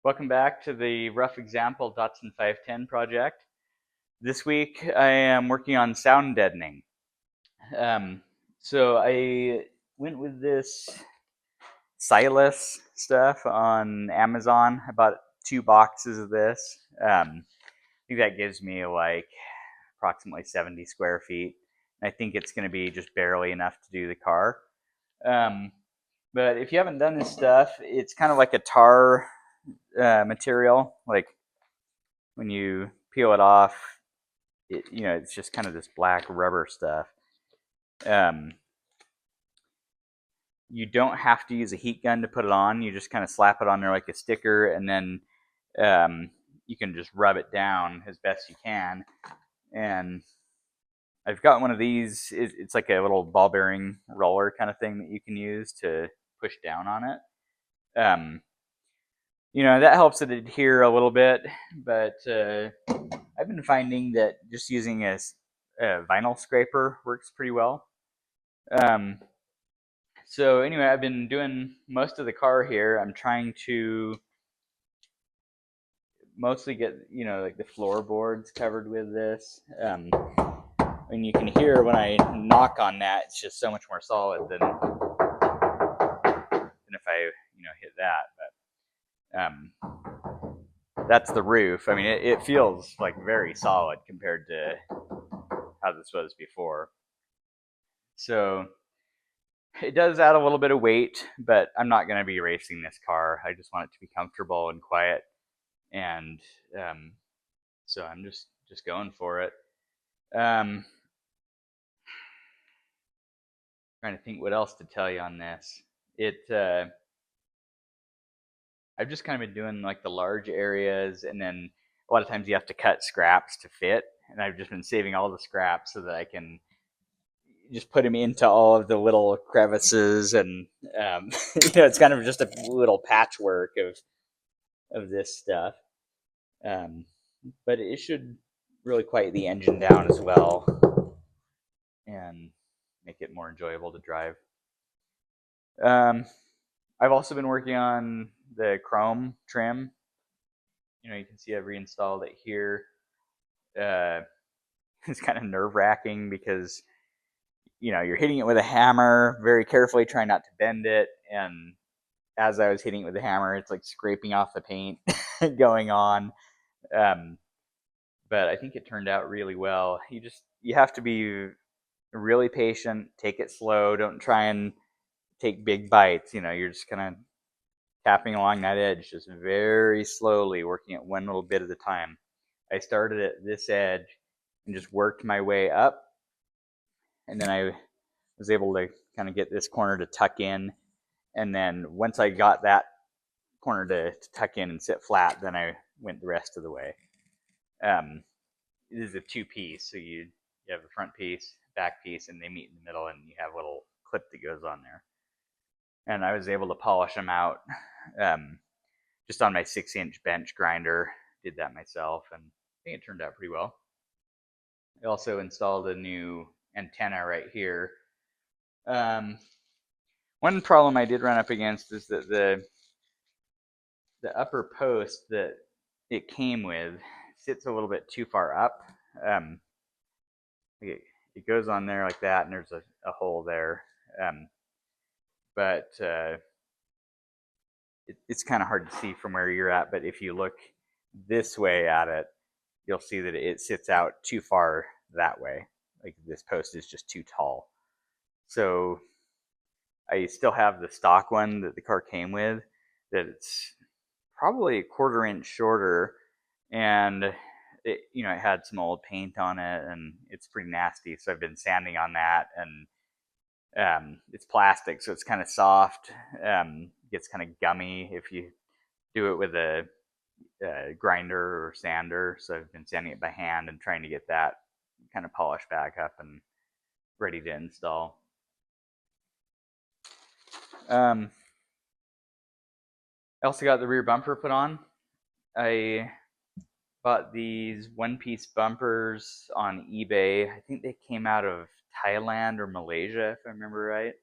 Welcome back to the Rough Example Datsun 510 project. This week I am working on sound deadening. Um, so I went with this Silas stuff on Amazon. I bought 2 boxes of this. I think that gives me like approximately 70 square feet. I think it's going to be just barely enough to do the car. Um, but if you haven't done this stuff, it's kind of like a tar material. Like when you peel it off, it's just kind of this black rubber stuff. Um, you don't have to use a heat gun to put it on. You just kind of slap it on there like a sticker, and then um, you can just rub it down as best you can. And I've got one of these. It's like a little ball bearing roller kind of thing that you can use to push down on it. That helps it adhere a little bit, but I've been finding that just using a vinyl scraper works pretty well. Um, so anyway, I've been doing most of the car here. I'm trying to mostly get like the floorboards covered with this. And you can hear when I knock on that, it's just so much more solid than if I hit that. But that's the roof. I mean, it feels like very solid compared to how this was before. So it does add a little bit of weight, but I'm not going to be racing this car. I just want it to be comfortable and quiet, and so I'm just going for it. Um, Trying to think what else to tell you on this. I've just kind of been doing like the large areas, and then a lot of times you have to cut scraps to fit, and I've just been saving all the scraps so that I can just put them into all of the little crevices, and it's kind of just a little patchwork of this stuff. Um, but it should really quiet the engine down as well and make it more enjoyable to drive. Um, I've also been working on the chrome trim. You can see I've reinstalled it here. Uh, it's kind of nerve wracking because you're hitting it with a hammer very carefully, trying not to bend it, and as I was hitting it with the hammer, it's like scraping off the paint going on. Um, but I think it turned out really well. You have to be really patient, take it slow, don't try and take big bites. You're just kind of tapping along that edge just very slowly, working it one little bit at a time. I started at this edge and just worked my way up, and then I was able to kind of get this corner to tuck in, and then once I got that corner to tuck in and sit flat, then I went the rest of the way. It is a two-piece, so you have the front piece, back piece, and they meet in the middle, and you have a little clip that goes on there. And I was able to polish them out um, just on my 6-inch bench grinder. Did that myself, and I think it turned out pretty well. I also installed a new antenna right here. One problem I did run up against is that the upper post that it came with sits a little bit too far up. Um, it goes on there like that, and there's a hole there. But it's kind of hard to see from where you're at. But if you look this way at it, you'll see that it sits out too far that way. Like this post is just too tall. So I still have the stock one that the car came with, that it's probably a 1/4 inch shorter, and it had some old paint on it, and it's pretty nasty. So I've been sanding on that, and it's plastic, so it's kind of soft. Gets kind of gummy if you do it with a grinder or sander. So I've been sanding it by hand and trying to get that kind of polished back up and ready to install. I also got the rear bumper put on. I bought these one-piece bumpers on eBay. I think they came out of Thailand or Malaysia, if I remember right.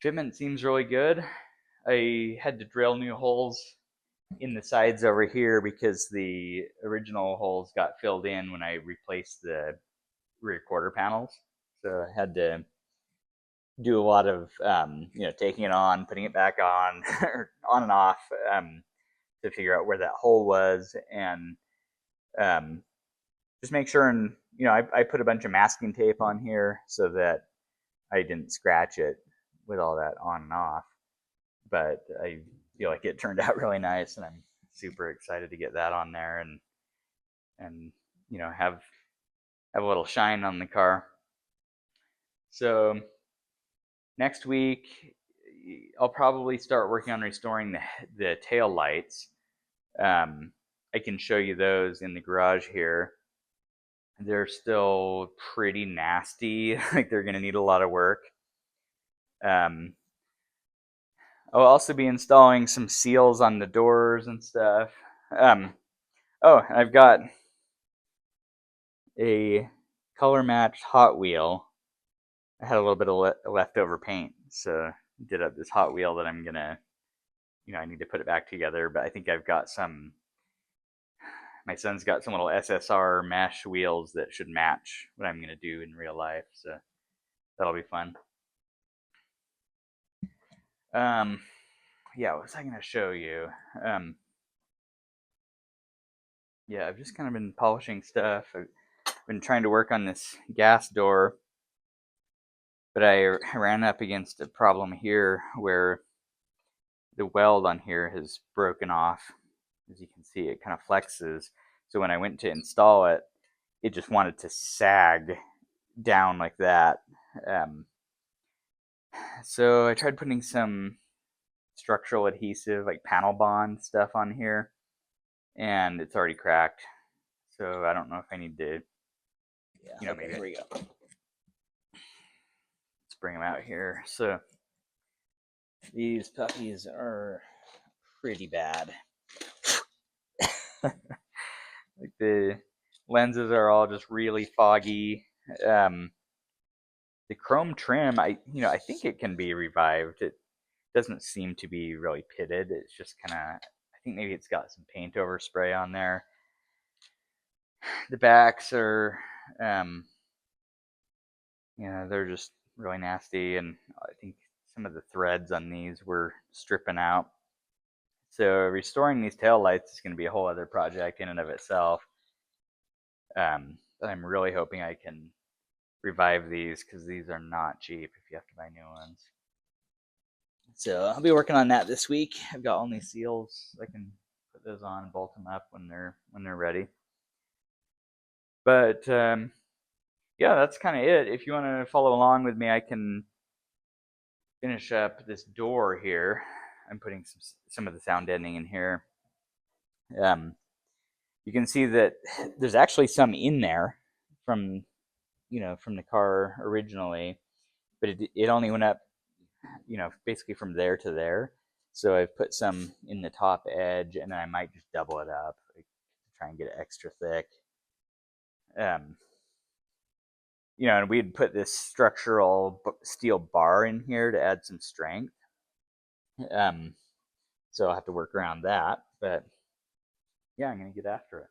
Fitment seems really good. I had to drill new holes in the sides over here because the original holes got filled in when I replaced the rear quarter panels. So I had to do a lot of taking it on, putting it back on, or on and off, to figure out where that hole was, and um, just make sure. And I put a bunch of masking tape on here so that I didn't scratch it with all that on and off. But I feel like it turned out really nice, and I'm super excited to get that on there and have a little shine on the car. So next week, I'll probably start working on restoring the tail lights. I can show you those in the garage here. They're still pretty nasty. Like they're going to need a lot of work. I'll also be installing some seals on the doors and stuff. I've got a color matched Hot Wheel. I had a little bit of leftover paint, so did up this Hot Wheel that I'm gonna, I need to put it back together. But I think I've got some. My son's got some little SSR mesh wheels that should match what I'm gonna do in real life, so that'll be fun. Yeah, what was I gonna show you? Yeah, I've just kind of been polishing stuff. I've been trying to work on this gas door, but I ran up against a problem here where the weld on here has broken off. As you can see, it kind of flexes. So when I went to install it, it just wanted to sag down like that. So I tried putting some structural adhesive, like panel bond stuff on here, and it's already cracked. So I don't know if I need to, maybe. Here we go. Let's bring them out here. So these puppies are pretty bad. Like the lenses are all just really foggy. The chrome trim, I think it can be revived. It doesn't seem to be really pitted. It's just kind of, I think maybe it's got some paint overspray on there. The backs are, they're just really nasty, and I think some of the threads on these were stripping out. So restoring these tail lights is going to be a whole other project in and of itself. But I'm really hoping I can revive these because these are not cheap if you have to buy new ones. So I'll be working on that this week. I've got all these seals. I can put those on and bolt them up when they're ready. But yeah, that's kind of it. If you want to follow along with me, I can finish up this door here. I'm putting some of the sound deadening in here. You can see that there's actually some in there from the car originally, but it only went up, basically from there to there. So I've put some in the top edge, and then I might just double it up, like, to try and get it extra thick. And we'd put this structural steel bar in here to add some strength. So I'll have to work around that, but yeah, I'm gonna get after it.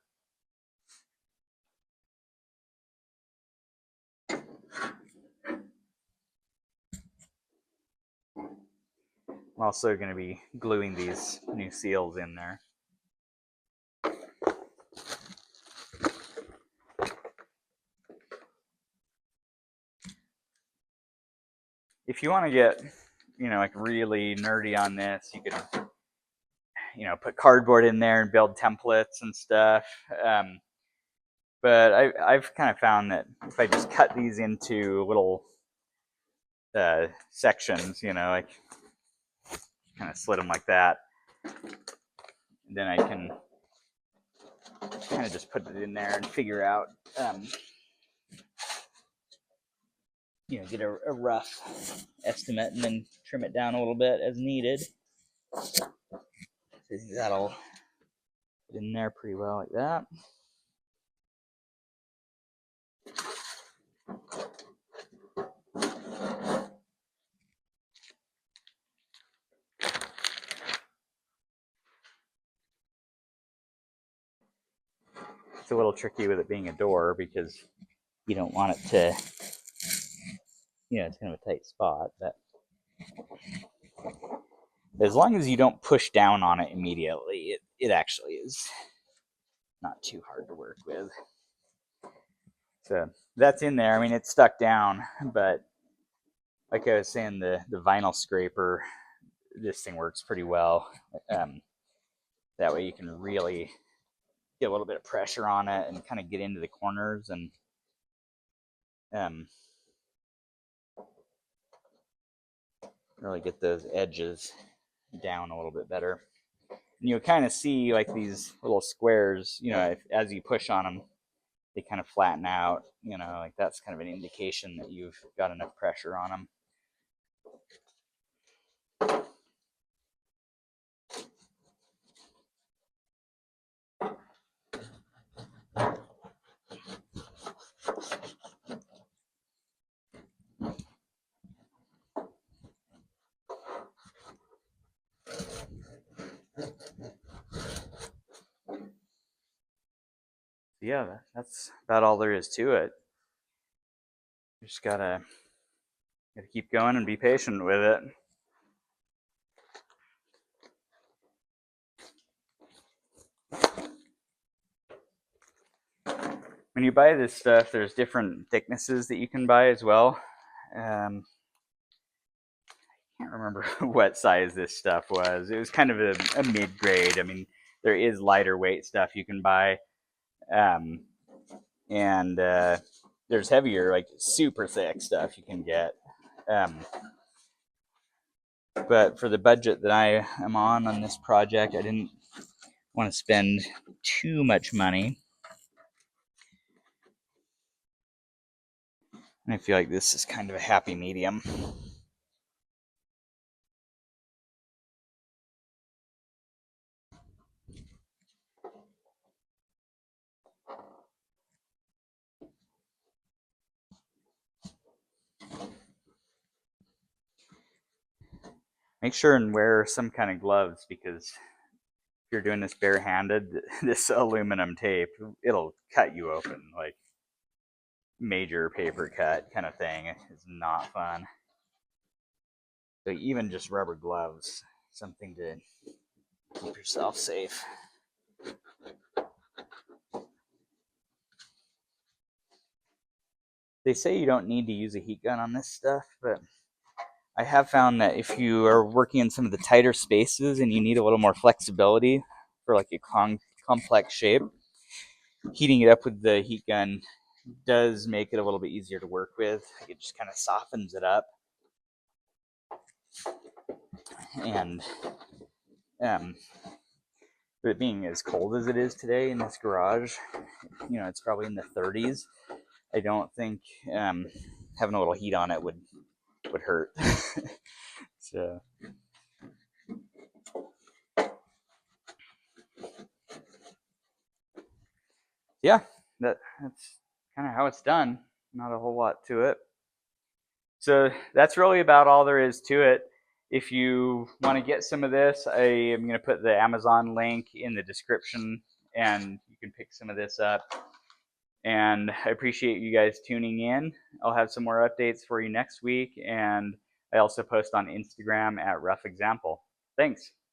I'm also going to be gluing these new seals in there. If you want to get, like really nerdy on this, you could, put cardboard in there and build templates and stuff. But I've kind of found that if I just cut these into little sections, like kind of slit them like that, then I can kind of just put it in there and figure out, get a rough estimate and then trim it down a little bit as needed. I think that'll fit in there pretty well like that. It's a little tricky with it being a door because you don't want it to, it's kind of a tight spot. But as long as you don't push down on it immediately, it actually is not too hard to work with. So that's in there. I mean, it's stuck down, but like I was saying, the vinyl scraper, this thing works pretty well. That way you can really get a little bit of pressure on it and kind of get into the corners and really get those edges down a little bit better. And you'll kind of see like these little squares, as you push on them, they kind of flatten out, like that's kind of an indication that you've got enough pressure on them. Yeah, that's about all there is to it. You just gotta keep going and be patient with it. When you buy this stuff, there's different thicknesses that you can buy as well. I can't remember what size this stuff was. It was kind of a mid-grade. I mean, there is lighter weight stuff you can buy. And there's heavier, like super thick stuff you can get. But for the budget that I am on this project, I didn't want to spend too much money. And I feel like this is kind of a happy medium. Make sure and wear some kind of gloves because if you're doing this barehanded, this aluminum tape, it'll cut you open, like major paper cut kind of thing. It's not fun. So even just rubber gloves, something to keep yourself safe. They say you don't need to use a heat gun on this stuff, but I have found that if you are working in some of the tighter spaces and you need a little more flexibility for like a complex shape, heating it up with the heat gun does make it a little bit easier to work with. It just kind of softens it up. And it being as cold as it is today in this garage, it's probably in the 30s. I don't think having a little heat on it would hurt. So yeah, that's kind of how it's done. Not a whole lot to it. So that's really about all there is to it. If you want to get some of this, I am going to put the Amazon link in the description and you can pick some of this up. And I appreciate you guys tuning in. I'll have some more updates for you next week. And I also post on Instagram at Rough Example. Thanks.